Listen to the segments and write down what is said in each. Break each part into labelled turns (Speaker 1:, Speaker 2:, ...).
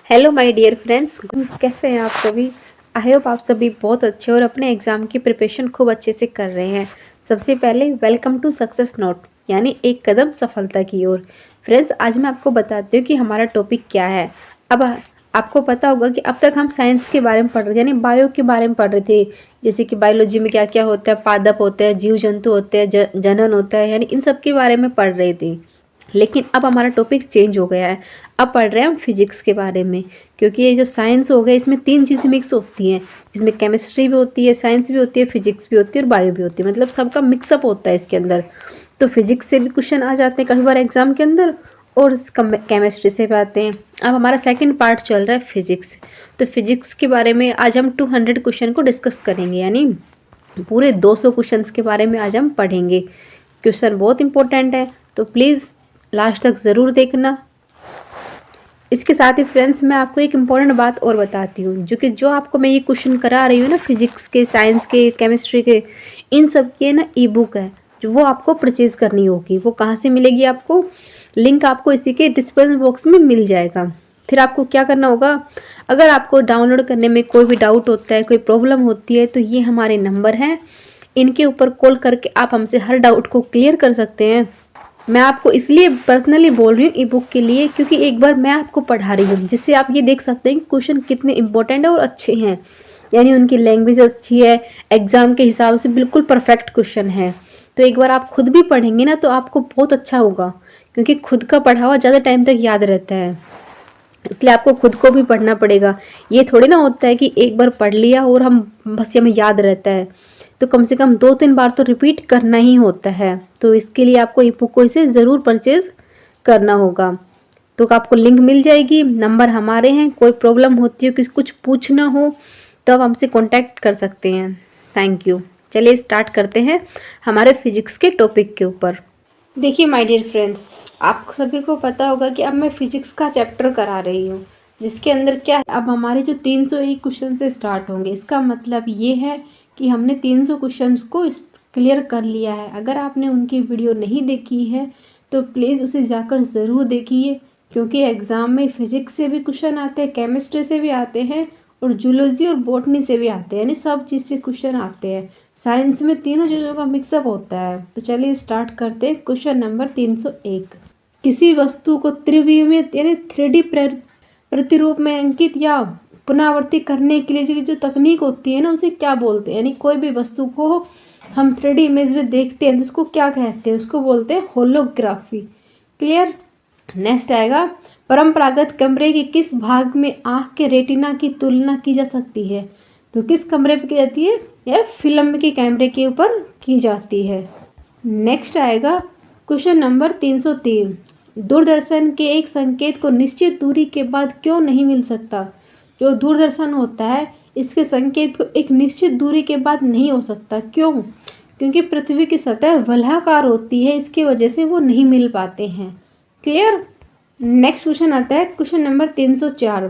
Speaker 1: Hello my dear friends, कैसे हैं आप सभी। आई होप आप सभी बहुत अच्छे और अपने एग्ज़ाम की प्रिपरेशन खूब अच्छे से कर रहे हैं। सबसे पहले वेलकम टू सक्सेस नोट, यानी एक कदम सफलता की ओर। फ्रेंड्स, आज मैं आपको बताती हूँ कि हमारा टॉपिक क्या है। अब आपको पता होगा कि अब तक हम साइंस के बारे में पढ़ रहे थे, यानी बायो के बारे में पढ़ रहे थे। जैसे कि बायोलॉजी में क्या क्या होता है, पादप होते हैं, जीव जंतु होते हैं, जनन होता है, यानी इन सब के बारे में पढ़ रहे थे। लेकिन अब हमारा टॉपिक चेंज हो गया है। अब पढ़ रहे हैं हम फिजिक्स के बारे में, क्योंकि ये जो साइंस हो गया इसमें तीन चीज़ें मिक्स होती हैं। इसमें केमिस्ट्री भी होती है, साइंस भी होती है, फिजिक्स भी होती है और बायो भी होती है, मतलब सबका मिक्सअप होता है इसके अंदर। तो फिजिक्स से भी क्वेश्चन आ जाते हैं कई बार एग्जाम के अंदर, और केमिस्ट्री से भी आते हैं। अब हमारा सेकंड पार्ट चल रहा है फिजिक्स। तो फिजिक्स के बारे में आज हम 200 क्वेश्चन को डिस्कस करेंगे, यानी पूरे 200 क्वेश्चंस के बारे में आज हम पढ़ेंगे। क्वेश्चन बहुत इंपॉर्टेंट है, तो प्लीज़ लास्ट तक ज़रूर देखना। इसके साथ ही फ्रेंड्स, मैं आपको एक इम्पॉर्टेंट बात और बताती हूँ, जो आपको मैं ये क्वेश्चन करा रही हूँ ना, फिजिक्स के, साइंस के, केमिस्ट्री के, इन सब के ना ई बुक है, जो वो आपको परचेज़ करनी होगी। वो कहाँ से मिलेगी आपको? लिंक आपको इसी के डिस्क्रिप्शन बॉक्स में मिल जाएगा। फिर आपको क्या करना होगा, अगर आपको डाउनलोड करने में कोई भी डाउट होता है, कोई प्रॉब्लम होती है, तो ये हमारे नंबर हैं, इनके ऊपर कॉल करके आप हमसे हर डाउट को क्लियर कर सकते हैं। मैं आपको इसलिए पर्सनली बोल रही हूँ ई बुक के लिए, क्योंकि एक बार मैं आपको पढ़ा रही हूँ, जिससे आप ये देख सकते हैं कि क्वेश्चन कितने इंपॉर्टेंट है और अच्छे हैं, यानी उनकी लैंग्वेज अच्छी है, एग्जाम के हिसाब से बिल्कुल परफेक्ट क्वेश्चन है। तो एक बार आप खुद भी पढ़ेंगे ना, तो आपको बहुत अच्छा होगा, क्योंकि खुद का पढ़ा हुआ ज़्यादा टाइम तक याद रहता है। इसलिए आपको खुद को भी पढ़ना पड़ेगा। ये थोड़ी ना होता है कि एक बार पढ़ लिया और हम बस हमें याद रहता है, तो कम से कम 2-3 बार तो रिपीट करना ही होता है। तो इसके लिए आपको ई बुक को इसे ज़रूर परचेज़ करना होगा। तो आपको लिंक मिल जाएगी, नंबर हमारे हैं। कोई प्रॉब्लम होती है, किसी कुछ पूछना हो, तो आप हमसे कांटेक्ट कर सकते हैं। Thank you. चलिए स्टार्ट करते हैं हमारे फिजिक्स के टॉपिक के ऊपर। देखिए माय डियर फ्रेंड्स, आप सभी को पता होगा कि अब मैं फिजिक्स का चैप्टर करा रही हूँ, जिसके अंदर क्या है, अब हमारे जो 301 क्वेश्चन से स्टार्ट होंगे। इसका मतलब ये है कि हमने 300 क्वेश्चंस को क्लियर कर लिया है। अगर आपने उनकी वीडियो नहीं देखी है तो प्लीज़ उसे जाकर ज़रूर देखिए, क्योंकि एग्ज़ाम में फिजिक्स से भी क्वेश्चन आते हैं, केमिस्ट्री से भी आते हैं, और जूलॉजी और बॉटनी से भी आते हैं, यानी सब चीज़ से क्वेश्चन आते हैं। साइंस में तीनों चीज़ों का मिक्सअप होता है। तो चलिए स्टार्ट करते हैं। क्वेश्चन नंबर 301, किसी वस्तु को त्रिविमित यानी 3D प्रतिरूप में अंकित या पुनरावृत्ति करने के लिए जो तकनीक होती है ना, उसे क्या बोलते हैं? यानी कोई भी वस्तु को हम 3D इमेज में देखते हैं तो उसको क्या कहते हैं? उसको बोलते हैं होलोग्राफी। क्लियर। नेक्स्ट आएगा, परंपरागत कमरे के किस भाग में आँख के रेटिना की तुलना की जा सकती है? तो किस कमरे पर की जाती है? यह फिल्म के कैमरे के ऊपर की जाती है। नेक्स्ट आएगा क्वेश्चन नंबर 303, दूरदर्शन के एक संकेत को निश्चित दूरी के बाद क्यों नहीं मिल सकता? जो दूरदर्शन होता है, इसके संकेत को एक निश्चित दूरी के बाद नहीं हो सकता। क्यों? क्योंकि पृथ्वी की सतह वलयाकार होती है, इसकी वजह से वो नहीं मिल पाते हैं। क्लियर। नेक्स्ट क्वेश्चन आता है क्वेश्चन नंबर 304,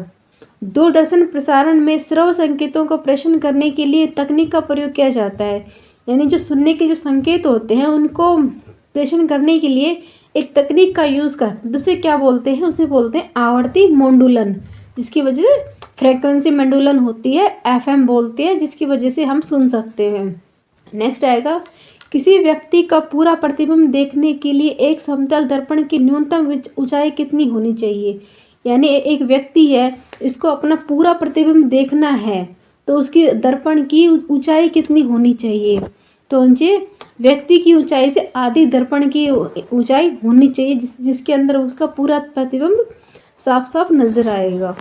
Speaker 1: दूरदर्शन प्रसारण में श्रव्य संकेतों को प्रेषण करने के लिए तकनीक का प्रयोग किया जाता है। यानी जो सुनने के जो संकेत होते हैं उनको प्रेषण करने के लिए एक तकनीक का यूज़ करते हैं। उसे क्या बोलते हैं? उसे बोलते हैं आवर्ती मोडुलन, जिसकी वजह से फ्रीक्वेंसी मोडुलन होती है, FM बोलते हैं, जिसकी वजह से हम सुन सकते हैं। नेक्स्ट आएगा, किसी व्यक्ति का पूरा प्रतिबिंब देखने के लिए एक समतल दर्पण की न्यूनतम ऊंचाई कितनी होनी चाहिए? यानी एक व्यक्ति है, इसको अपना पूरा प्रतिबिंब देखना है, तो उसकी दर्पण की ऊंचाई कितनी होनी चाहिए? तो उनसे व्यक्ति की ऊंचाई से आधी दर्पण की ऊंचाई होनी चाहिए, जिसके अंदर उसका पूरा प्रतिबिंब साफ साफ नजर आएगा।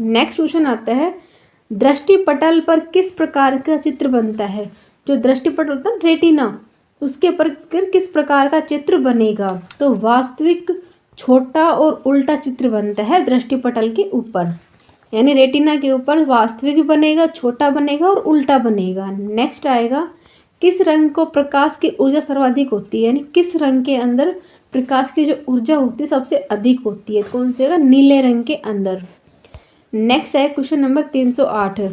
Speaker 1: नेक्स्ट क्वेश्चन आता है, दृष्टिपटल पर किस प्रकार का चित्र बनता है? जो दृष्टिपटल होता है रेटिना, उसके पर किस प्रकार का चित्र बनेगा? तो वास्तविक, छोटा और उल्टा चित्र बनता है दृष्टिपटल के ऊपर, यानी रेटिना के ऊपर वास्तविक बनेगा, छोटा बनेगा और उल्टा बनेगा। नेक्स्ट आएगा, किस रंग को प्रकाश की ऊर्जा सर्वाधिक होती है? यानी किस रंग के अंदर प्रकाश की जो ऊर्जा होती है सबसे अधिक होती है? कौन से? नीले रंग के अंदर। नेक्स्ट है क्वेश्चन नंबर 308,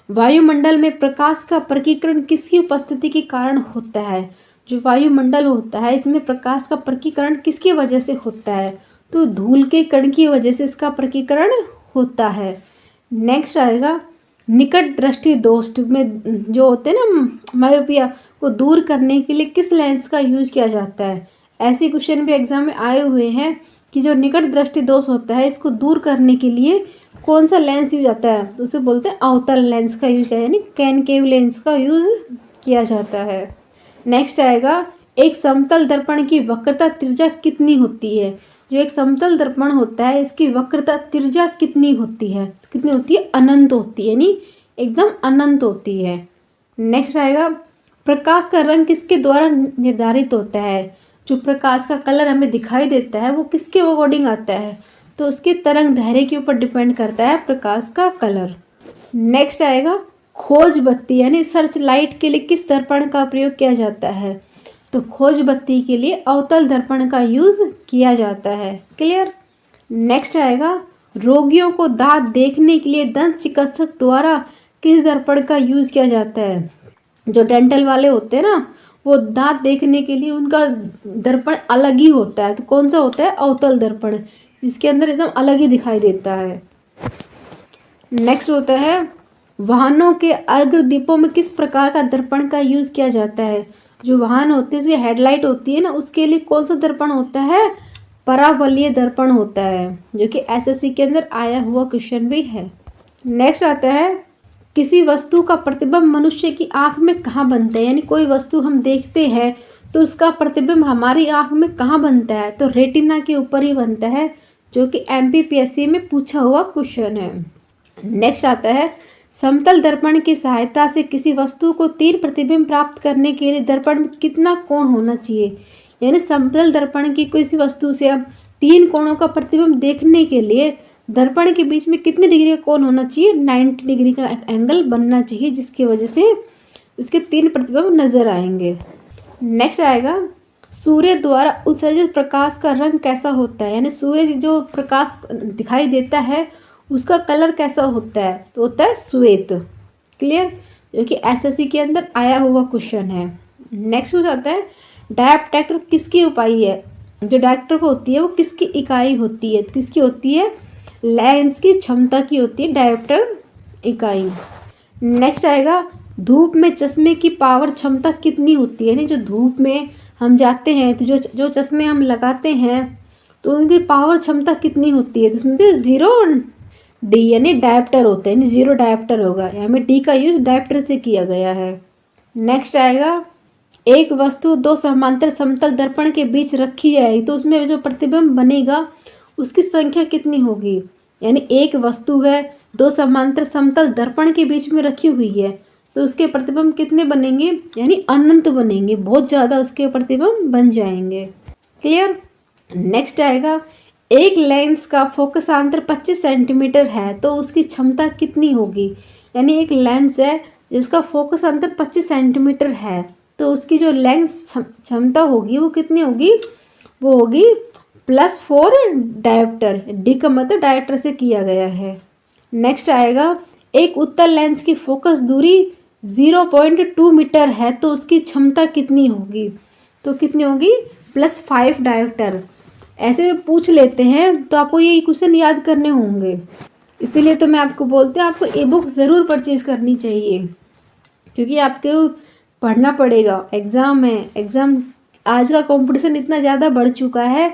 Speaker 1: वायुमंडल में प्रकाश का प्रकीकरण किसकी उपस्थिति के कारण होता है? जो वायुमंडल होता है, इसमें प्रकाश का प्रकीकरण किसकी वजह से होता है? तो धूल के कण की वजह से इसका प्रकीकरण होता है। नेक्स्ट आएगा निकट दृष्टि दोष में जो होते हैं ना मायोपिया को दूर करने के लिए किस लेंस का यूज किया जाता है। ऐसे क्वेश्चन भी एग्जाम में आए हुए हैं कि जो निकट दृष्टि दोष होता है इसको दूर करने के लिए कौन सा लेंस यूज आता है, तो उसे बोलते हैं अवतल लेंस का यूज किया, यानी कॉनकेव लेंस का यूज किया जाता है। नेक्स्ट आएगा एक समतल दर्पण की वक्रता त्रिज्या कितनी होती है। जो एक समतल दर्पण होता है इसकी वक्रता त्रिज्या कितनी होती है, तो कितनी होती है, अनंत होती है, यानी एकदम अनंत होती है। नेक्स्ट आएगा प्रकाश का रंग किसके द्वारा निर्धारित होता है। जो प्रकाश का कलर हमें दिखाई देता है वो किसके अकॉर्डिंग आता है, तो उसके तरंग दैर्ध्य के ऊपर डिपेंड करता है प्रकाश का कलर। नेक्स्ट आएगा खोज बत्ती यानी सर्च लाइट के लिए किस दर्पण का प्रयोग किया जाता है, तो खोज बत्ती के लिए अवतल दर्पण का यूज किया जाता है। क्लियर। नेक्स्ट आएगा रोगियों को दांत देखने के लिए दंत चिकित्सक द्वारा किस दर्पण का यूज किया जाता है। जो डेंटल वाले होते हैं ना वो दांत देखने के लिए उनका दर्पण अलग ही होता है, तो कौन सा होता है, अवतल दर्पण, जिसके अंदर एकदम अलग ही दिखाई देता है। नेक्स्ट होता है वाहनों के अग्रदीपों में किस प्रकार का दर्पण का यूज किया जाता है। जो वाहन होते हैं उसकी हेडलाइट होती है ना उसके लिए कौन सा दर्पण होता है, परावलयीय दर्पण होता है, जो कि एसएससी के अंदर आया हुआ क्वेश्चन भी है। नेक्स्ट आता है किसी वस्तु का प्रतिबिंब मनुष्य की आंख में कहाँ बनता है, यानी कोई वस्तु हम देखते हैं तो उसका प्रतिबिंब हमारी आंख में कहाँ बनता है, तो रेटिना के ऊपर ही बनता है, जो कि एमपीपीएससी में पूछा हुआ क्वेश्चन है। नेक्स्ट आता है समतल दर्पण की सहायता से किसी वस्तु को 3 प्रतिबिंब प्राप्त करने के लिए दर्पण में कितना कोण होना चाहिए, यानी समतल दर्पण की किसी वस्तु से हम 3 कोणों का प्रतिबिंब देखने के लिए दर्पण के बीच में कितने डिग्री का कोण होना चाहिए, 90 डिग्री का एंगल बनना चाहिए, जिसकी वजह से उसके 3 प्रतिबिंब नजर आएंगे। नेक्स्ट आएगा सूर्य द्वारा उत्सर्जित प्रकाश का रंग कैसा होता है, यानी सूर्य जो प्रकाश दिखाई देता है उसका कलर कैसा होता है, तो होता है श्वेत। क्लियर, जो कि एसएससी के अंदर आया हुआ क्वेश्चन है। नेक्स्ट हो जाता है डायोप्टर किसकी इकाई है। जो डायोप्टर होती है वो किसकी इकाई होती है, किसकी होती है, लेंस की क्षमता की होती है डायोप्टर इकाई। नेक्स्ट आएगा धूप में चश्मे की पावर क्षमता कितनी होती है, यानी जो धूप में हम जाते हैं तो जो चश्मे हम लगाते हैं तो उनकी पावर क्षमता कितनी होती है, तो उसमें 0 डी यानी डायोप्टर होते हैं, यानी 0 डायोप्टर होगा, यहाँ में डी का यूज डायोप्टर से किया गया है। नेक्स्ट आएगा एक वस्तु 2 समांतर समतल दर्पण के बीच रखी जाएगी तो उसमें जो प्रतिबिंब बनेगा उसकी संख्या कितनी होगी, यानी एक वस्तु है 2 समांतर समतल दर्पण के बीच में रखी हुई है तो उसके प्रतिबिंब कितने बनेंगे, यानी अनंत बनेंगे, बहुत ज़्यादा उसके प्रतिबिंब बन जाएंगे। क्लियर। नेक्स्ट आएगा एक लेंस का फोकसांतर 25 सेंटीमीटर है तो उसकी क्षमता कितनी होगी, यानी एक लेंस है जिसका फोकसांतर 25 सेंटीमीटर है तो उसकी जो लेंस क्षमता होगी वो कितनी होगी, वो होगी +4 डायोप्टर, डी का मतलब डायोप्टर से किया गया है। नेक्स्ट आएगा एक उत्तल लेंस की फोकस दूरी 0.2 मीटर है तो उसकी क्षमता कितनी होगी, तो कितनी होगी, +5 डायोप्टर। ऐसे पूछ लेते हैं तो आपको ये क्वेश्चन याद करने होंगे, इसीलिए तो मैं आपको बोलती हूँ आपको ई बुक ज़रूर परचेज करनी चाहिए, क्योंकि आपको पढ़ना पड़ेगा। एग्ज़ाम है, एग्ज़ाम आज का कंपटीशन इतना ज़्यादा बढ़ चुका है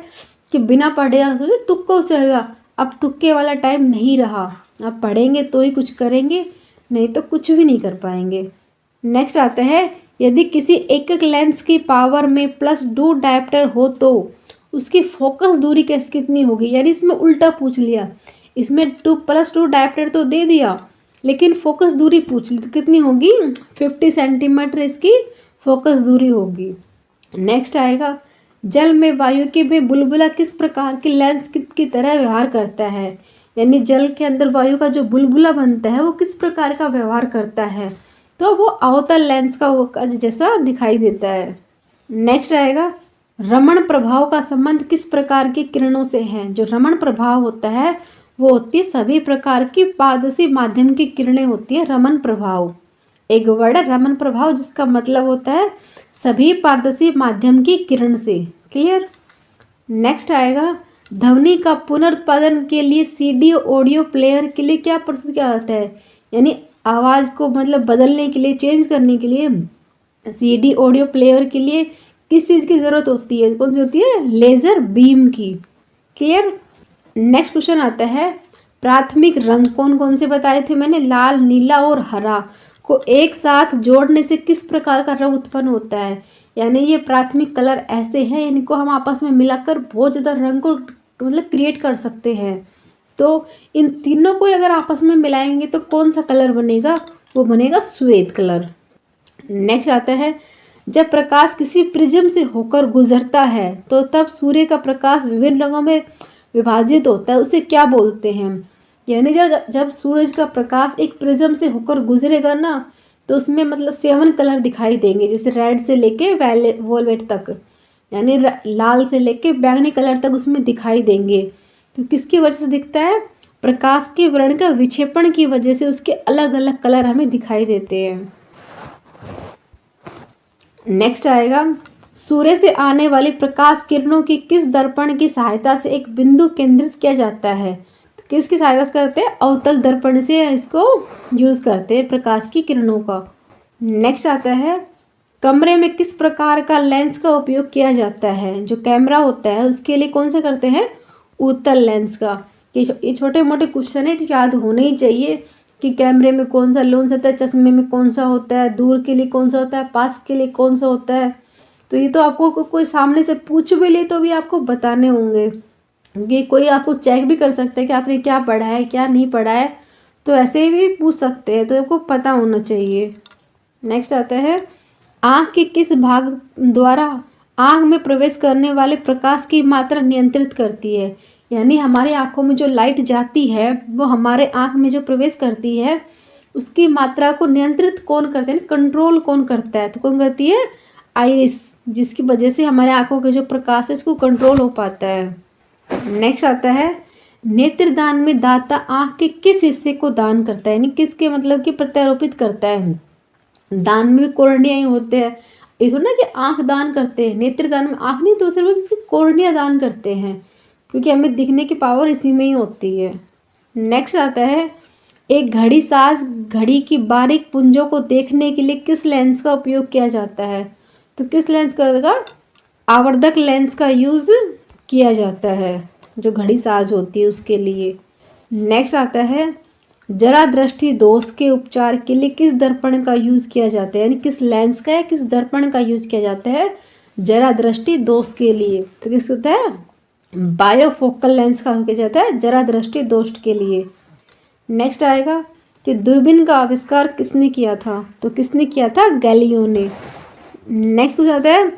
Speaker 1: कि बिना पढ़े सोचे तुक्कों से होगा। अब तुक्के वाला टाइम नहीं रहा, आप पढ़ेंगे तो ही कुछ करेंगे, नहीं तो कुछ भी नहीं कर पाएंगे। नेक्स्ट आता है यदि किसी एकक लेंस की पावर में +2 डायोप्टर हो तो उसकी फोकस दूरी कितनी होगी, यानी इसमें उल्टा पूछ लिया, इसमें +2 डायोप्टर तो दे दिया लेकिन फोकस दूरी पूछ ली तो कितनी होगी, 50 सेंटीमीटर इसकी फोकस दूरी होगी। नेक्स्ट आएगा जल में वायु के में बुलबुला किस प्रकार की लेंस की तरह व्यवहार करता है, यानी जल के अंदर वायु का जो बुलबुला बनता है वो किस प्रकार का व्यवहार करता है, तो वो अवतल लेंस का जैसा दिखाई देता है। नेक्स्ट आएगा रमण प्रभाव का संबंध किस प्रकार की किरणों से है। जो रमण प्रभाव होता है वो होती है सभी प्रकार की पारदर्शी माध्यम की किरणें होती है रमण प्रभाव। एक वर्ड है रमण प्रभाव जिसका मतलब होता है सभी पारदर्शी माध्यम की किरण से। क्लियर। नेक्स्ट आएगा ध्वनि का पुनरुत्पादन के लिए सीडी ऑडियो प्लेयर के लिए क्या प्रस्तुत किया जाता है, यानी आवाज़ को मतलब बदलने के लिए, चेंज करने के लिए सीडी ऑडियो प्लेयर के लिए किस चीज़ की ज़रूरत होती है, कौन सी होती है, लेज़र बीम की। क्लियर। नेक्स्ट क्वेश्चन आता है, प्राथमिक रंग कौन कौन से बताए थे मैंने, लाल, नीला और हरा को एक साथ जोड़ने से किस प्रकार का रंग उत्पन्न होता है, यानी ये प्राथमिक कलर ऐसे हैं, इनको हम आपस में मिलाकर बहुत ज़्यादा रंग को मतलब क्रिएट कर सकते हैं। तो इन तीनों को अगर आपस में मिलाएंगे तो कौन सा कलर बनेगा, वो बनेगा श्वेत कलर। नेक्स्ट आता है, जब प्रकाश किसी प्रिज्म से होकर गुजरता है तो तब सूर्य का प्रकाश विभिन्न रंगों में विभाजित होता है, उसे क्या बोलते हैं, यानी जब सूरज का प्रकाश एक प्रिज्म से होकर गुजरेगा ना तो उसमें मतलब 7 कलर दिखाई देंगे, जैसे रेड से लेके वोलेट तक, यानी लाल से लेके बैंगनी कलर तक उसमें दिखाई देंगे। तो किसकी वजह से दिखता है, प्रकाश के विकिरण का विक्षेपण की वजह से उसके अलग अलग कलर हमें दिखाई देते हैं। नेक्स्ट आएगा, सूर्य से आने वाली प्रकाश किरणों की किस दर्पण की सहायता से एक बिंदु केंद्रित किया जाता है, तो किसकी सहायता से करते हैं, अवतल दर्पण से इसको यूज़ करते हैं प्रकाश की किरणों का। नेक्स्ट आता है, कमरे में किस प्रकार का लेंस का उपयोग किया जाता है, जो कैमरा होता है उसके लिए कौन सा करते हैं, उत्तल लेंस का। ये छोटे मोटे क्वेश्चन है तो याद होने ही चाहिए कि कैमरे में कौन सा लेंस होता है, चश्मे में कौन सा होता है, दूर के लिए कौन सा होता है, पास के लिए कौन सा होता है। तो ये तो आपको कोई सामने से पूछ भी ले तो भी आपको बताने होंगे, ये कोई आपको चेक भी कर सकता है कि आपने क्या पढ़ा है क्या नहीं पढ़ा है, तो ऐसे भी पूछ सकते हैं, तो आपको पता होना चाहिए। नेक्स्ट आता है, आँख के किस भाग द्वारा आँख में प्रवेश करने वाले प्रकाश की मात्रा नियंत्रित करती है, यानी हमारी आँखों में जो लाइट जाती है वो हमारे आँख में जो प्रवेश करती है उसकी मात्रा को नियंत्रित कौन करते हैं, कंट्रोल कौन करता है, तो कौन करती है, आइरिस, जिसकी वजह से हमारे आँखों के जो प्रकाश है इसको कंट्रोल हो पाता है। नेक्स्ट आता है, नेत्रदान में दाता आँख के किस हिस्से को दान करता है, यानी किसके मतलब कि प्रत्यारोपित करता है। दान में भी कॉर्निया ही होते हैं, ये थोड़ा ना कि आँख दान करते हैं, नेत्रदान में आँख नहीं तो सिर्फ इसकी कॉर्निया दान करते हैं, क्योंकि हमें दिखने की पावर इसी में ही होती है। नेक्स्ट आता है, एक घड़ी साज घड़ी की बारीक पुंजों को देखने के लिए किस लेंस का उपयोग किया जाता है, तो किस लेंस का, आवर्धक लेंस का यूज़ किया जाता है, जो घड़ी साज होती है उसके लिए। नेक्स्ट आता है, जरा दृष्टि दोष के उपचार के लिए किस दर्पण का यूज़ किया जाता है, यानी किस लेंस का या किस दर्पण का यूज़ किया जाता है जरा दृष्टि दोष के लिए, तो किस होता है, बायोफोकल लेंस का किया जाता है जरा दृष्टि दोष के लिए। नेक्स्ट आएगा कि दूरबीन का आविष्कार किसने किया था, तो किसने किया था, गैलीलियो ने। नेक्स्ट आता है,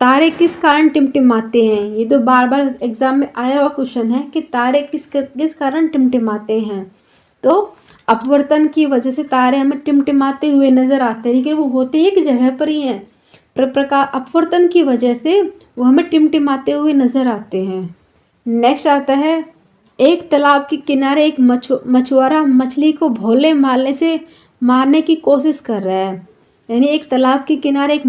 Speaker 1: तारे किस कारण टिमटिमाते हैं, ये तो बार बार एग्जाम में आया हुआ क्वेश्चन है कि तारे किस कारण टिमटिमाते हैं, तो अपवर्तन की वजह से तारे हमें टिमटिमाते हुए नजर आते हैं, लेकिन वो होते एक जगह पर ही हैं, प्रकाश अपवर्तन की वजह से वो हमें टिमटिमाते हुए नजर आते हैं। नेक्स्ट आता है, एक तालाब के किनारे एक मछुआरा मछली को भोले मारने से मारने की कोशिश कर रहा है, यानी एक तालाब के किनारे एक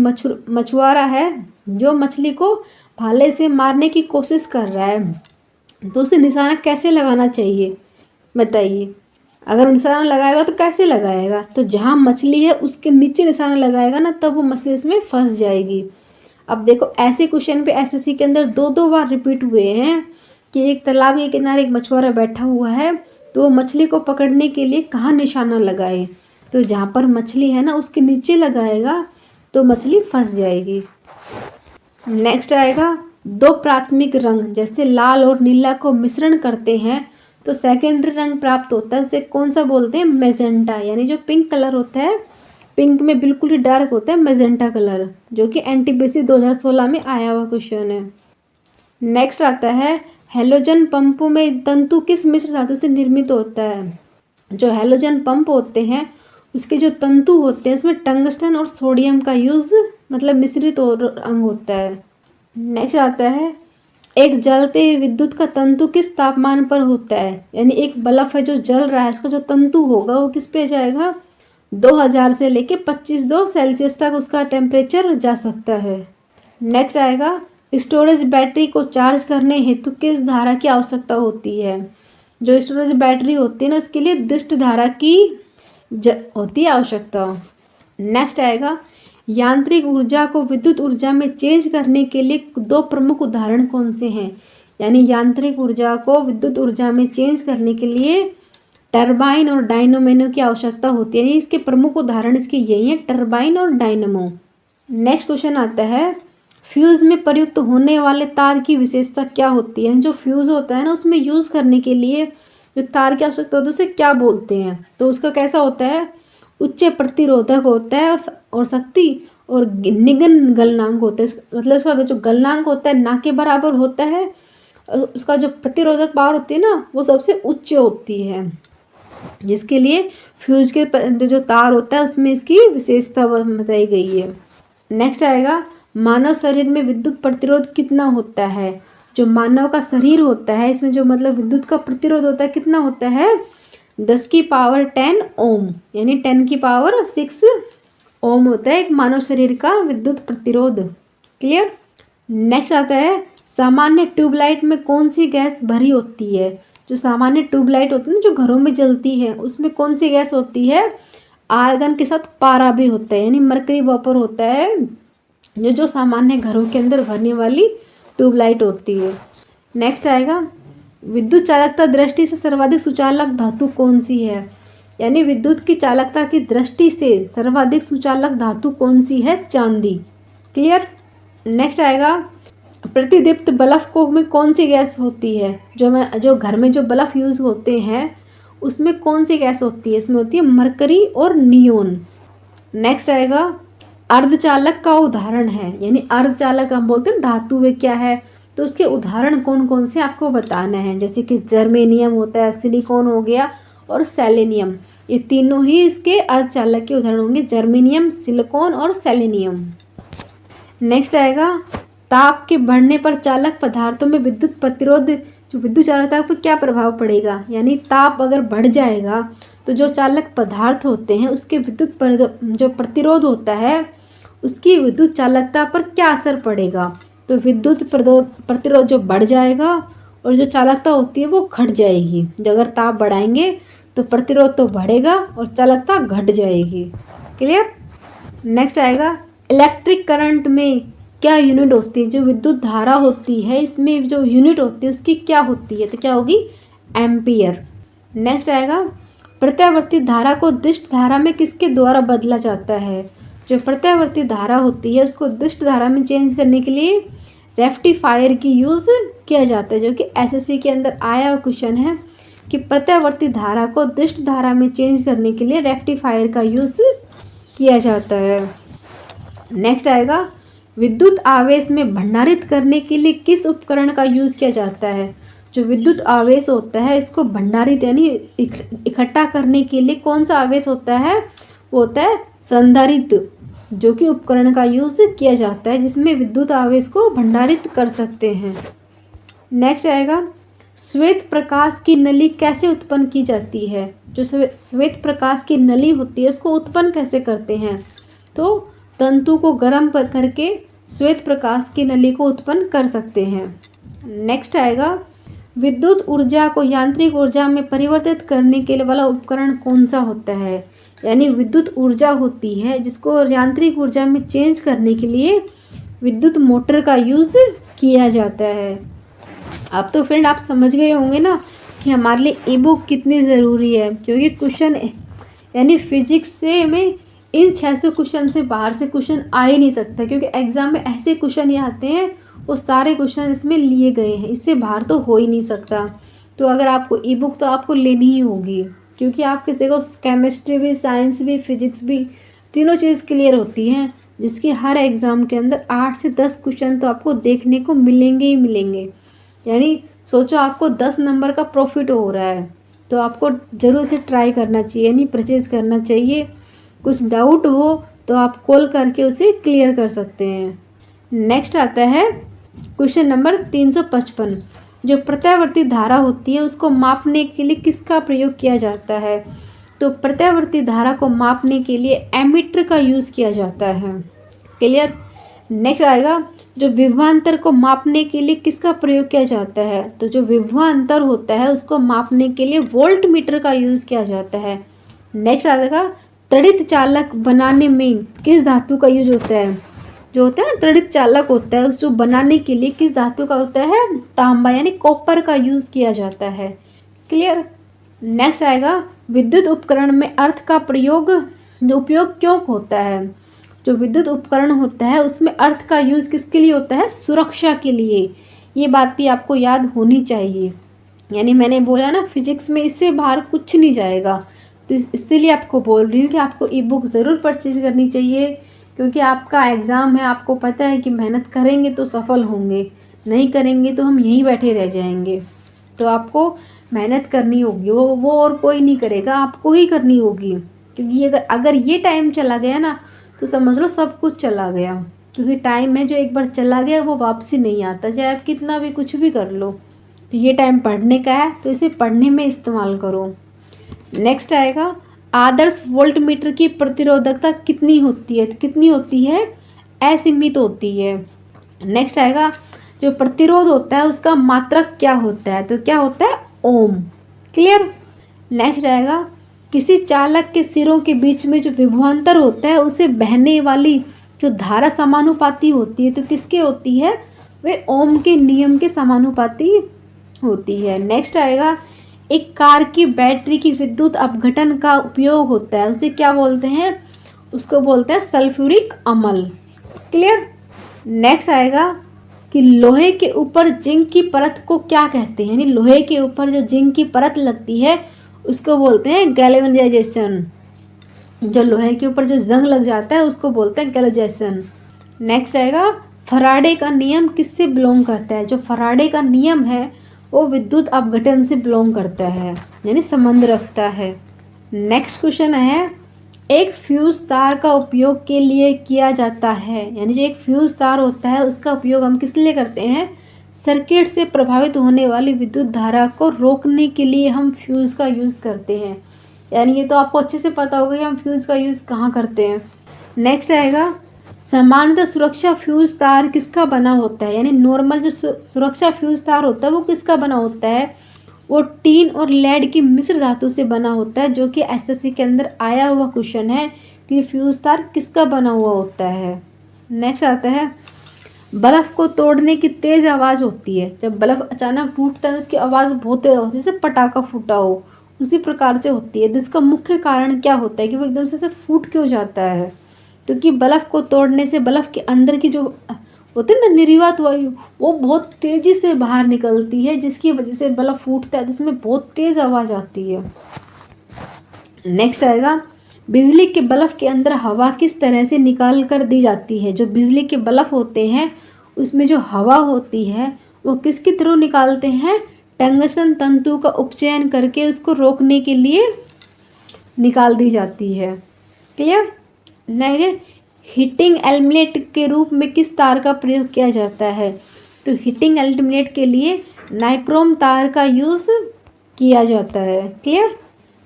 Speaker 1: मछुआरा है जो मछली को भाले से मारने की कोशिश कर रहा है, तो उसे निशाना कैसे लगाना चाहिए बताइए। अगर निशाना लगाएगा तो कैसे लगाएगा, तो जहाँ मछली है उसके नीचे निशाना लगाएगा ना, तब वो मछली उसमें फंस जाएगी। अब देखो ऐसे क्वेश्चन पे एसएससी के अंदर 2-2 बार रिपीट हुए हैं कि एक तालाब के किनारे एक मछुआरा बैठा हुआ है, तो मछली को पकड़ने के लिए कहाँ निशाना लगाए, तो जहाँ पर मछली है ना उसके नीचे लगाएगा तो मछली फंस जाएगी। नेक्स्ट आएगा, 2 प्राथमिक रंग जैसे लाल और नीला को मिश्रण करते हैं तो सेकेंडरी रंग प्राप्त होता है, उसे कौन सा बोलते हैं, मैजेंटा, यानी जो पिंक कलर होता है, पिंक में बिल्कुल ही डार्क होता है मैजेंटा कलर, जो कि एनटीपीसी 2016 में आया हुआ क्वेश्चन है। नेक्स्ट आता है, हैलोजन पंपों में तंतु किस मिश्र धातु से निर्मित होता है, जो हैलोजन पंप होते हैं उसके जो तंतु होते हैं उसमें टंगस्टन और सोडियम का यूज़ मतलब मिश्रित अंग होता है। नेक्स्ट आता है, एक जलते विद्युत का तंतु किस तापमान पर होता है, यानी एक बल्ब है जो जल रहा है उसका जो तंतु होगा वो किस पे जाएगा, 2000 से लेके 25 सेल्सियस तक उसका टेम्परेचर जा सकता है। नेक्स्ट आएगा, स्टोरेज बैटरी को चार्ज करने हेतु किस धारा की आवश्यकता होती है? जो स्टोरेज बैटरी होती है ना, उसके लिए दिष्ट धारा की होती है आवश्यकता। नेक्स्ट आएगा, यांत्रिक ऊर्जा को विद्युत ऊर्जा में चेंज करने के लिए दो प्रमुख उदाहरण कौन से हैं? यानी यांत्रिक ऊर्जा को विद्युत ऊर्जा में चेंज करने के लिए टरबाइन और डायनोमो की आवश्यकता होती है। इसके प्रमुख उदाहरण इसके यही हैं, टरबाइन और डायनमो। नेक्स्ट क्वेश्चन आता है, फ्यूज़ में प्रयुक्त होने वाले तार की विशेषता क्या होती है? जो फ्यूज़ होता है ना, उसमें यूज़ करने के लिए जो तार की आवश्यकता होती है उसे क्या बोलते हैं? तो उसका कैसा होता है, उच्च प्रतिरोधक होता है और शक्ति और निगन गलनांक होता है। मतलब उसका जो गलनांक होता है ना के बराबर होता है, उसका जो प्रतिरोधक पावर होती है ना वो सबसे उच्च होती है, जिसके लिए फ्यूज के जो तार होता है उसमें इसकी विशेषता बताई गई है। नेक्स्ट आएगा, मानव शरीर में विद्युत प्रतिरोध कितना होता है? जो मानव का शरीर होता है इसमें जो मतलब विद्युत का प्रतिरोध होता है कितना होता है? 10 की पावर 10 ओम, यानी 10 की पावर 6 ओम होता है एक मानव शरीर का विद्युत प्रतिरोध। क्लियर। नेक्स्ट आता है, सामान्य ट्यूबलाइट में कौन सी गैस भरी होती है? जो सामान्य ट्यूबलाइट होती है ना, जो घरों में जलती है, उसमें कौन सी गैस होती है? आर्गन के साथ पारा भी होता है, यानी मरकरी वेपर होता है, जो सामान्य घरों के अंदर भरने वाली ट्यूबलाइट होती है। नेक्स्ट आएगा, विद्युत चालकता दृष्टि से सर्वाधिक सुचालक धातु कौन सी है? यानी विद्युत की चालकता की दृष्टि से सर्वाधिक सुचालक धातु कौन सी है? चांदी। क्लियर। नेक्स्ट आएगा, प्रतिदीप्त बल्ब में कौन सी गैस होती है? जो घर में जो बल्ब यूज़ होते हैं उसमें कौन सी गैस होती है? इसमें होती है मरकरी और नियोन। नेक्स्ट आएगा, अर्धचालक का उदाहरण है, यानी अर्धचालक हम बोलते हैं धातु वे क्या है, तो उसके उदाहरण कौन कौन से आपको बताना है। जैसे कि जर्मेनियम होता है, सिलिकॉन हो गया और सेलेनियम, ये तीनों ही इसके अर्धचालक के उदाहरण होंगे, जर्मेनियम, सिलिकॉन और सेलेनियम। नेक्स्ट आएगा, ताप के बढ़ने पर चालक पदार्थों में विद्युत प्रतिरोध, जो विद्युत चालकता पर क्या प्रभाव पड़ेगा? यानी ताप अगर बढ़ जाएगा तो जो चालक पदार्थ होते हैं उसके विद्युत जो प्रतिरोध होता है उसकी विद्युत चालकता पर क्या असर पड़ेगा? तो विद्युत प्रतिरोध जो बढ़ जाएगा और जो चालकता होती है वो घट जाएगी। जो अगर ताप बढ़ाएंगे तो प्रतिरोध तो बढ़ेगा और चालकता घट जाएगी। क्लियर। नेक्स्ट आएगा, इलेक्ट्रिक करंट में क्या यूनिट होती है? जो विद्युत धारा होती है इसमें जो यूनिट होती है उसकी क्या होती है? तो क्या होगी? एम्पियर। नेक्स्ट आएगा, प्रत्यावर्ती धारा को दिष्ट धारा में किसके द्वारा बदला जाता है? जो प्रत्यावर्ती धारा होती है उसको दिष्ट धारा में चेंज करने के लिए रेक्टिफायर की यूज़ किया जाता है, जो कि एसएससी के अंदर आया हुआ क्वेश्चन है कि प्रत्यावर्ती धारा को दिष्ट धारा में चेंज करने के लिए रेक्टिफायर का यूज़ किया जाता है। नेक्स्ट आएगा, विद्युत आवेश में भंडारित करने के लिए किस उपकरण का यूज़ किया जाता है? जो विद्युत आवेश होता है इसको भंडारित यानी इकट्ठा करने के लिए कौन सा आवेश होता है? वो होता है संधारित्र, जो कि उपकरण का यूज़ किया जाता है जिसमें विद्युत आवेश को भंडारित कर सकते हैं। नेक्स्ट आएगा, श्वेत प्रकाश की नली कैसे उत्पन्न की जाती है? जो श्वेत प्रकाश की नली होती है उसको उत्पन्न कैसे करते हैं? तो तंतु को गर्म करके श्वेत प्रकाश की नली को उत्पन्न कर सकते हैं। नेक्स्ट आएगा, विद्युत ऊर्जा को यांत्रिक ऊर्जा में परिवर्तित करने के लिए वाला उपकरण कौन सा होता है? यानी विद्युत ऊर्जा होती है जिसको यांत्रिक ऊर्जा में चेंज करने के लिए विद्युत मोटर का यूज़ किया जाता है। अब तो फ्रेंड आप समझ गए होंगे ना कि हमारे लिए ई बुक कितनी ज़रूरी है, क्योंकि क्वेश्चन यानी फिजिक्स से में इन 600 क्वेश्चन से बाहर से क्वेश्चन आ ही नहीं सकता, क्योंकि एग्ज़ाम में ऐसे क्वेश्चन ही आते हैं वो सारे क्वेश्चन इसमें लिए गए हैं, इससे बाहर तो हो ही नहीं सकता। तो अगर आपको ई बुक तो आपको लेनी ही होगी, क्योंकि आपके देखो केमिस्ट्री भी, साइंस भी, फिजिक्स भी, तीनों चीज़ क्लियर होती हैं, जिसके हर एग्ज़ाम के अंदर 8 से 10 क्वेश्चन तो आपको देखने को मिलेंगे ही मिलेंगे। यानी सोचो आपको 10 नंबर का प्रॉफिट हो रहा है, तो आपको ज़रूर से ट्राई करना चाहिए, यानी परचेज़ करना चाहिए। कुछ डाउट हो तो आप कॉल करके उसे क्लियर कर सकते हैं। नेक्स्ट आता है क्वेश्चन नंबर 355, जो प्रत्यावर्ती धारा होती है उसको मापने के लिए किसका प्रयोग किया जाता है? तो प्रत्यावर्ती धारा को मापने के लिए एमीटर का यूज़ किया जाता है। क्लियर। नेक्स्ट आएगा जो विभवांतर को मापने के लिए किसका प्रयोग किया जाता है? तो जो विभवांतर होता है उसको मापने के लिए वोल्ट मीटर का यूज़ किया जाता है। नेक्स्ट आएगा तड़ित चालक बनाने में किस धातु का यूज होता है? जो होता है ना तड़ित चालक होता है उसको बनाने के लिए किस धातु का होता है? तांबा यानी कॉपर का यूज़ किया जाता है। क्लियर। नेक्स्ट आएगा विद्युत उपकरण में अर्थ का प्रयोग जो उपयोग क्यों होता है? जो विद्युत उपकरण होता है उसमें अर्थ का यूज़ किसके लिए होता है? सुरक्षा के लिए। ये बात भी आपको याद होनी चाहिए। यानी मैंने बोला ना फिजिक्स में इससे बाहर कुछ नहीं जाएगा, तो इसलिए आपको बोल रही हूँ कि आपको ई बुक ज़रूर परचेज करनी चाहिए, क्योंकि आपका एग्ज़ाम है। आपको पता है कि मेहनत करेंगे तो सफल होंगे, नहीं करेंगे तो हम यहीं बैठे रह जाएंगे। तो आपको मेहनत करनी होगी, वो और कोई नहीं करेगा, आपको ही करनी होगी। क्योंकि अगर ये टाइम चला गया ना तो समझ लो सब कुछ चला गया, क्योंकि टाइम है जो एक बार चला गया वो वापसी नहीं आता, चाहे आप कितना भी कुछ भी कर लो। तो ये टाइम पढ़ने का है तो इसे पढ़ने में इस्तेमाल करो। नेक्स्ट आएगा आदर्श वोल्ट मीटर की प्रतिरोधकता कितनी होती है? तो कितनी होती है? असीमित होती है। नेक्स्ट आएगा जो प्रतिरोध होता है उसका मात्रक क्या होता है? तो क्या होता है? ओम। क्लियर। नेक्स्ट आएगा किसी चालक के सिरों के बीच में जो विभवांतर होता है उसे बहने वाली जो धारा समानुपाती होती है, तो किसके होती है? वे ओम के नियम के समानुपाती होती है। नेक्स्ट आएगा एक कार की बैटरी की विद्युत अपघटन का उपयोग होता है, उसे क्या बोलते हैं? उसको बोलते हैं सल्फ्यूरिक अम्ल। क्लियर। नेक्स्ट आएगा कि लोहे के ऊपर जिंक की परत को क्या कहते हैं? यानी लोहे के ऊपर जो जिंक की परत लगती है उसको बोलते हैं गैल्वेनाइजेशन। जो लोहे के ऊपर जो जंग लग जाता है उसको बोलते हैं गैल्वेनाइजेशन। नेक्स्ट आएगा फराडे का नियम किससे बिलोंग करता है? जो फराडे का नियम है वो विद्युत अपघटन से बिलोंग करता है, यानी संबंध रखता है। नेक्स्ट क्वेश्चन है एक फ्यूज तार का उपयोग के लिए किया जाता है, यानी जो एक फ्यूज तार होता है उसका उपयोग हम किस लिए करते हैं? सर्किट से प्रभावित होने वाली विद्युत धारा को रोकने के लिए हम फ्यूज़ का यूज़ करते हैं। यानी ये तो आपको अच्छे से पता होगा कि हम फ्यूज़ का यूज़ कहाँ करते हैं। नेक्स्ट आएगा सामान्यतः सुरक्षा फ्यूज़ तार किसका बना होता है? यानी नॉर्मल जो सुरक्षा फ्यूज़ तार होता है वो किसका बना होता है? वो टीन और लेड की मिश्र धातु से बना होता है, जो कि एसएससी के अंदर आया हुआ क्वेश्चन है कि फ्यूज़ तार किसका बना हुआ होता है। नेक्स्ट आता है बर्फ़ को तोड़ने की तेज़ आवाज़ होती है। जब बर्फ़ अचानक टूटता है तो उसकी आवाज़ बहुत तेज़ होती है, जैसे पटाखा फूटा हो, उसी प्रकार से होती है। जिसका मुख्य कारण क्या होता है कि वो एकदम से फूट क्यों जाता है? क्योंकि बर्फ़ को तोड़ने से बर्फ़ के अंदर की जो होती है ना निर्वात वायु, वो बहुत तेज़ी से बाहर निकलती है, जिसकी वजह से बर्फ़ फूटता है तो उसमें बहुत तेज़ आवाज़ आती है। नेक्स्ट आएगा बिजली के बल्ब के अंदर हवा किस तरह से निकाल कर दी जाती है? जो बिजली के बल्ब होते हैं उसमें जो हवा होती है वो किसके थ्रू निकालते हैं? टंगस्टन तंतु का उपचयन करके उसको रोकने के लिए निकाल दी जाती है। क्लियर। नेक्स्ट हीटिंग एलिमेंट के रूप में किस तार का प्रयोग किया जाता है? तो हीटिंग एलिमेंट के लिए नाइक्रोम तार का यूज़ किया जाता है। क्लियर।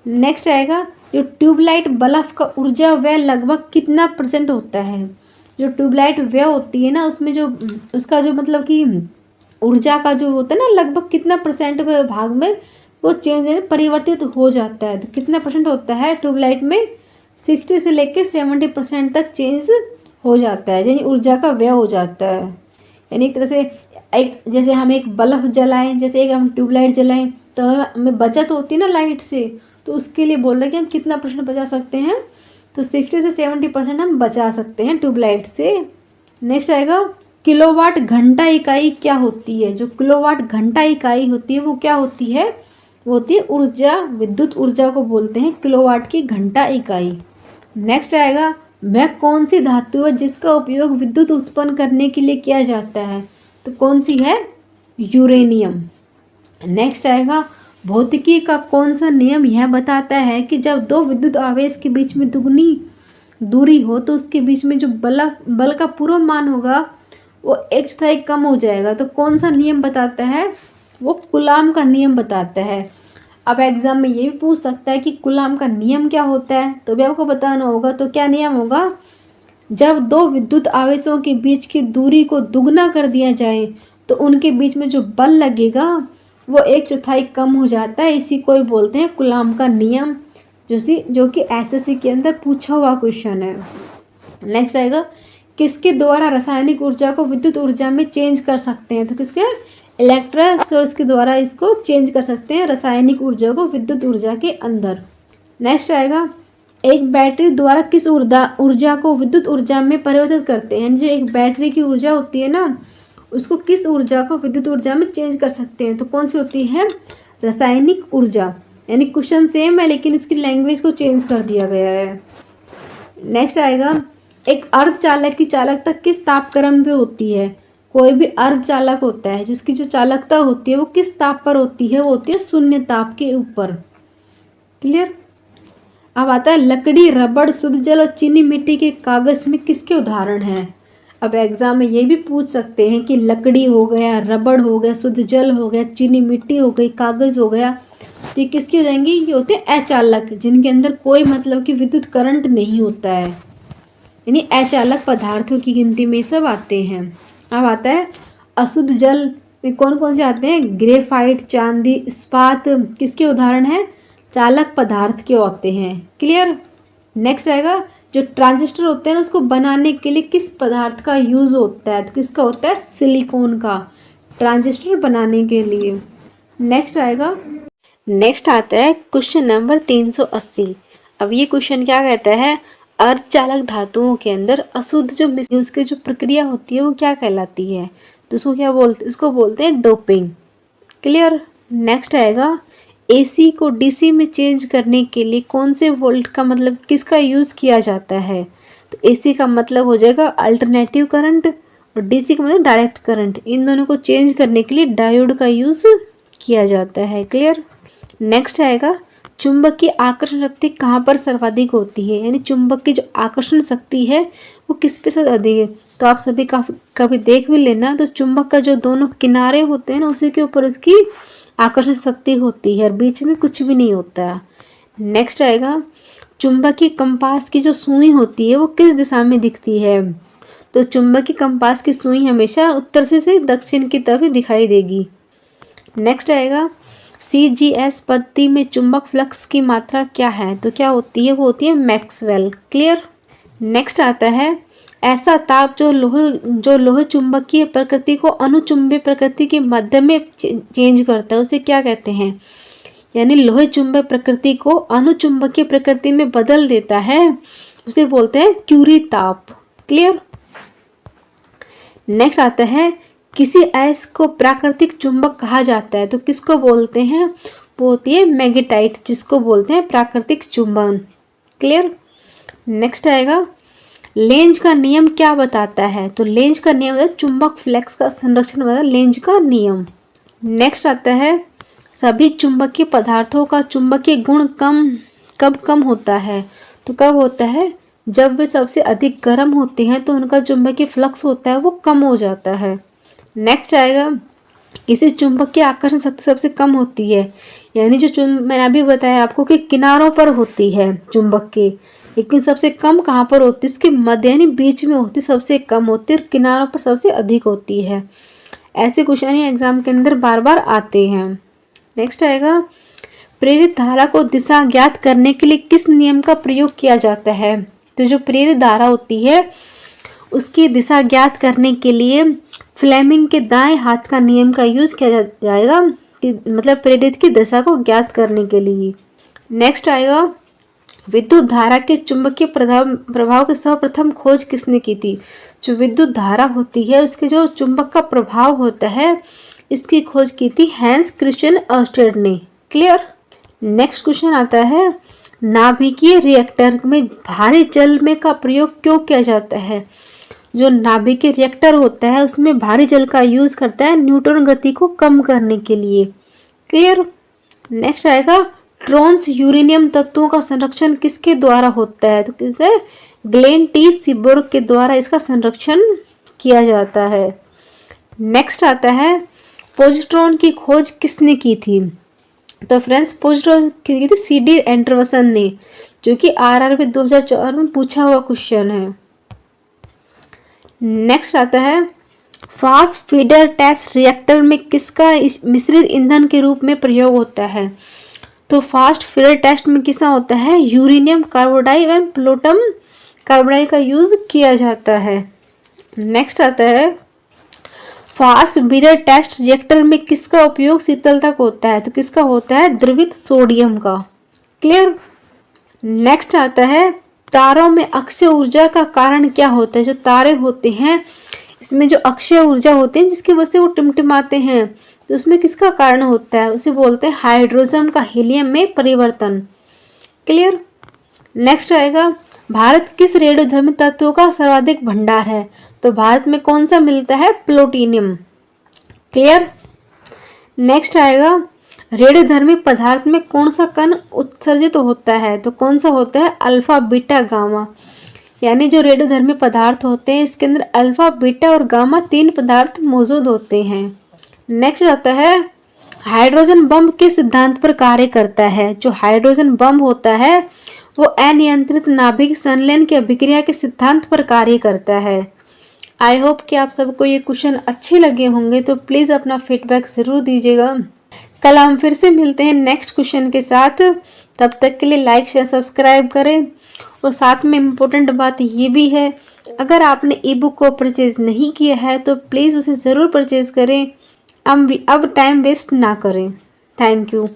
Speaker 1: नेक्स्ट आएगा जो ट्यूबलाइट बल्ब का ऊर्जा व्यय लगभग कितना % होता है? जो ट्यूबलाइट व्यय होती है ना उसमें जो उसका जो मतलब कि ऊर्जा का जो होता है ना लगभग कितना % भाग में वो चेंज परिवर्तित हो जाता है। तो कितना % होता है ट्यूबलाइट में? 60 से लेकर 70% तक चेंज हो जाता है, यानी ऊर्जा का व्यय हो जाता है। यानी एक तरह से एक जैसे हम एक बल्ब जलाएं, जैसे एक हम ट्यूबलाइट जलाएं तो हमें बचत होती है ना लाइट से, तो उसके लिए बोल रहे हैं कि हम कितना % बचा सकते हैं? तो 60 से 70% हम बचा सकते हैं ट्यूबलाइट से। नेक्स्ट आएगा किलोवाट घंटा इकाई क्या होती है? जो किलोवाट घंटा इकाई होती है वो क्या होती है? वो होती है ऊर्जा, विद्युत ऊर्जा को बोलते हैं किलोवाट की घंटा इकाई। नेक्स्ट आएगा वह कौन सी धातु है जिसका उपयोग विद्युत उत्पन्न करने के लिए किया जाता है? तो कौन सी है? यूरेनियम। नेक्स्ट आएगा भौतिकी का कौन सा नियम यह बताता है कि जब दो विद्युत आवेश के बीच में दुगनी दूरी हो तो उसके बीच में जो बल का पूर्व मान होगा वो 1/4 कम हो जाएगा? तो कौन सा नियम बताता है? वो कूलाम का नियम बताता है। अब एग्जाम में ये भी पूछ सकता है कि कूलाम का नियम क्या होता है, तो भी आपको बताना होगा। तो क्या नियम होगा? जब दो विद्युत आवेशों के बीच की दूरी को दुगना कर दिया जाए तो उनके बीच में जो बल लगेगा वो 1/4 कम हो जाता है। इसी को ही बोलते हैं कूलाम का नियम, जो कि एसएससी के अंदर पूछा हुआ क्वेश्चन है। नेक्स्ट आएगा, किसके द्वारा रासायनिक ऊर्जा को विद्युत ऊर्जा में चेंज कर सकते हैं? तो किसके, इलेक्ट्रॉन सोर्स के द्वारा इसको चेंज कर सकते हैं, रासायनिक ऊर्जा को विद्युत ऊर्जा के अंदर। नेक्स्ट आएगा, एक बैटरी द्वारा किस ऊर्जा को विद्युत ऊर्जा में परिवर्तित करते हैं? जो एक बैटरी की ऊर्जा होती है ना, उसको किस ऊर्जा को विद्युत ऊर्जा में चेंज कर सकते हैं? तो कौन सी होती है? रासायनिक ऊर्जा। यानी क्वेश्चन सेम है लेकिन इसकी लैंग्वेज को चेंज कर दिया गया है। नेक्स्ट आएगा, एक अर्धचालक की चालकता किस तापक्रम पे होती है? कोई भी अर्धचालक होता है जिसकी जो चालकता होती है वो किस ताप पर होती है? वो होती है 0 ताप के ऊपर। क्लियर। अब आता है, लकड़ी, रबड़, शुद्ध जल और चीनी मिट्टी के कागज में किसके उदाहरण हैं? अब एग्जाम में ये भी पूछ सकते हैं कि लकड़ी हो गया, रबड़ हो गया, शुद्ध जल हो गया, चीनी मिट्टी हो गई, कागज हो गया, तो ये किसके हो जाएंगे? ये होते हैं अचालक, जिनके अंदर कोई मतलब कि विद्युत करंट नहीं होता है, यानी अचालक पदार्थों की गिनती में सब आते हैं। अब आता है, अशुद्ध जल में कौन कौन से आते हैं? ग्रेफाइट, चांदी, इस्पात, किसके उदाहरण हैं? चालक पदार्थ के होते हैं। क्लियर। नेक्स्ट आएगा, जो ट्रांजिस्टर होते हैं ना उसको बनाने के लिए किस पदार्थ का यूज़ होता है? तो किसका होता है? सिलिकॉन का, ट्रांजिस्टर बनाने के लिए। नेक्स्ट आएगा, नेक्स्ट आता है क्वेश्चन नंबर 380। अब ये क्वेश्चन क्या कहता है, अर्धचालक धातुओं के अंदर अशुद्ध जो उसकी जो प्रक्रिया होती है वो क्या कहलाती है? तो उसको क्या बोलते हैं? उसको बोलते हैं डोपिंग। क्लियर। नेक्स्ट आएगा, एसी को डीसी में चेंज करने के लिए कौन से वोल्ट का मतलब किसका यूज़ किया जाता है? तो एसी का मतलब हो जाएगा अल्टरनेटिव करंट और डीसी का मतलब डायरेक्ट करंट। इन दोनों को चेंज करने के लिए डायोड का यूज़ किया जाता है। क्लियर। नेक्स्ट आएगा, चुंबक की आकर्षण शक्ति कहाँ पर सर्वाधिक होती है? यानी चुंबक की जो आकर्षण शक्ति है वो किस पे से अधिक है? तो आप सभी कभी देख भी लेना, तो चुंबक का जो दोनों किनारे होते हैं ना उसी के ऊपर उसकी आकर्षण शक्ति होती है और बीच में कुछ भी नहीं होता। नेक्स्ट आएगा, चुंबकीय कंपास की जो सुई होती है वो किस दिशा में दिखती है? तो चुंबकीय कंपास की सुई हमेशा उत्तर से दक्षिण की तरफ दिखाई देगी। नेक्स्ट आएगा, CGS पद्धति में चुंबक फ्लक्स की मात्रा क्या है? तो क्या होती है? वो होती है मैक्सवेल। क्लियर। नेक्स्ट आता है, ऐसा ताप जो लोहे चुंबकीय प्रकृति को अनुचुंबकीय प्रकृति के माध्यम में चेंज करता है उसे क्या कहते हैं? यानी लोहे चुंबकीय प्रकृति को अनुचुंबकीय प्रकृति में बदल देता है उसे बोलते हैं क्यूरी ताप। क्लियर। नेक्स्ट आता है, किसी अयस्क को प्राकृतिक चुंबक कहा जाता है तो किसको बोलते हैं? वो होती है मैग्नेटाइट, जिसको बोलते हैं प्राकृतिक चुंबन। क्लियर। नेक्स्ट आएगा, लेंज का नियम क्या बताता है? तो लेंज का नियम है चुंबक फ्लक्स का संरक्षण वाला लेंज का नियम। नेक्स्ट आता है, सभी चुंबकीय पदार्थों का चुंबकीय गुण कब कम होता है? तो कब होता है? जब वे सबसे अधिक गर्म होते हैं तो उनका चुंबकीय फ्लक्स होता है वो कम हो जाता है। नेक्स्ट आएगा, किसी चुंबक की आकर्षण शक्ति सबसे कम होती है, यानी जो मैंने अभी बताया आपको कि किनारों पर होती है चुंबक के, लेकिन सबसे कम कहाँ पर होती है? उसके मध्य यानी बीच में होती, सबसे कम होती है और किनारों पर सबसे अधिक होती है। ऐसे क्वेश्चन एग्जाम के अंदर बार बार आते हैं। नेक्स्ट आएगा, प्रेरित धारा को दिशा ज्ञात करने के लिए किस नियम का प्रयोग किया जाता है? तो जो प्रेरित धारा होती है उसकी दिशा ज्ञात करने के लिए फ्लेमिंग के दाएं हाथ का नियम का यूज किया जाएगा कि मतलब प्रेरित की दिशा को ज्ञात करने के लिए। नेक्स्ट आएगा, विद्युत धारा के चुंबकीय प्रभाव की सर्वप्रथम खोज किसने की थी? जो विद्युत धारा होती है उसके जो चुंबक का प्रभाव होता है इसकी खोज की थी हैंस क्रिश्चियन अर्स्टेड ने। क्लियर। नेक्स्ट क्वेश्चन आता है, नाभिकीय रिएक्टर में भारी जल में का प्रयोग क्यों किया जाता है? जो नाभिकीय रिएक्टर होता है उसमें भारी जल का यूज करता है न्यूट्रॉन गति को कम करने के लिए। क्लियर। नेक्स्ट आएगा, ट्रांस यूरेनियम तत्वों का संरक्षण किसके द्वारा होता है? तो किसके? ग्लेन टी सीबोर्ग के द्वारा इसका संरक्षण किया जाता है। नेक्स्ट आता है, पोजिट्रॉन की खोज किसने की थी? तो फ्रेंड्स पोजिट्रॉन की थी CD एंडरसन ने, जो कि RRB 2004 में पूछा हुआ क्वेश्चन है। नेक्स्ट आता है फास्ट फीडर टेस्ट रिएक्टर में किसका मिश्रित ईंधन के रूप में प्रयोग होता है? तो फास्ट फीडर टेस्ट में किसका होता है? Uranium carbide and plutonium carbide का यूज किया जाता है। नेक्स्ट आता है फास्ट फीडर टेस्ट रिएक्टर में किसका उपयोग शीतलता का होता है? तो किसका होता है? द्रवित सोडियम का। क्लियर। नेक्स्ट आता है तारों में अक्षय ऊर्जा का कारण क्या होता है? जो तारे होते हैं इसमें जो अक्षय ऊर्जा होती है जिसकी वजह से वो टिमटिमाते हैं, तो उसमें किसका कारण होता है? उसे बोलते हैं हाइड्रोजन का हीलियम में परिवर्तन। क्लियर। नेक्स्ट आएगा भारत किस रेडियोधर्मी तत्व का सर्वाधिक भंडार है? तो भारत में कौन सा मिलता है? प्लूटोनियम। क्लियर। नेक्स्ट आएगा रेडियोधर्मी पदार्थ में कौन सा कण उत्सर्जित होता है? तो कौन सा होता है? Alpha beta gamma. यानी जो रेडियोधर्मी पदार्थ होते हैं इसके अंदर अल्फा बीटा और गामा 3 पदार्थ मौजूद होते हैं। नेक्स्ट आता है हाइड्रोजन बम किस सिद्धांत पर कार्य करता है? जो हाइड्रोजन बम होता है वो अनियंत्रित नाभिक संलयन की अभिक्रिया के सिद्धांत पर कार्य करता है। आई होप कि आप सबको ये क्वेश्चन अच्छे लगे होंगे, तो प्लीज़ अपना फीडबैक ज़रूर दीजिएगा। कल हम फिर से मिलते हैं नेक्स्ट क्वेश्चन के साथ। तब तक के लिए लाइक शेयर सब्सक्राइब करें। और साथ में इम्पोर्टेंट बात ये भी है, अगर आपने ई बुक को परचेज़ नहीं किया है तो प्लीज़ उसे ज़रूर परचेज़ करें। अब टाइम वेस्ट ना करें। Thank you.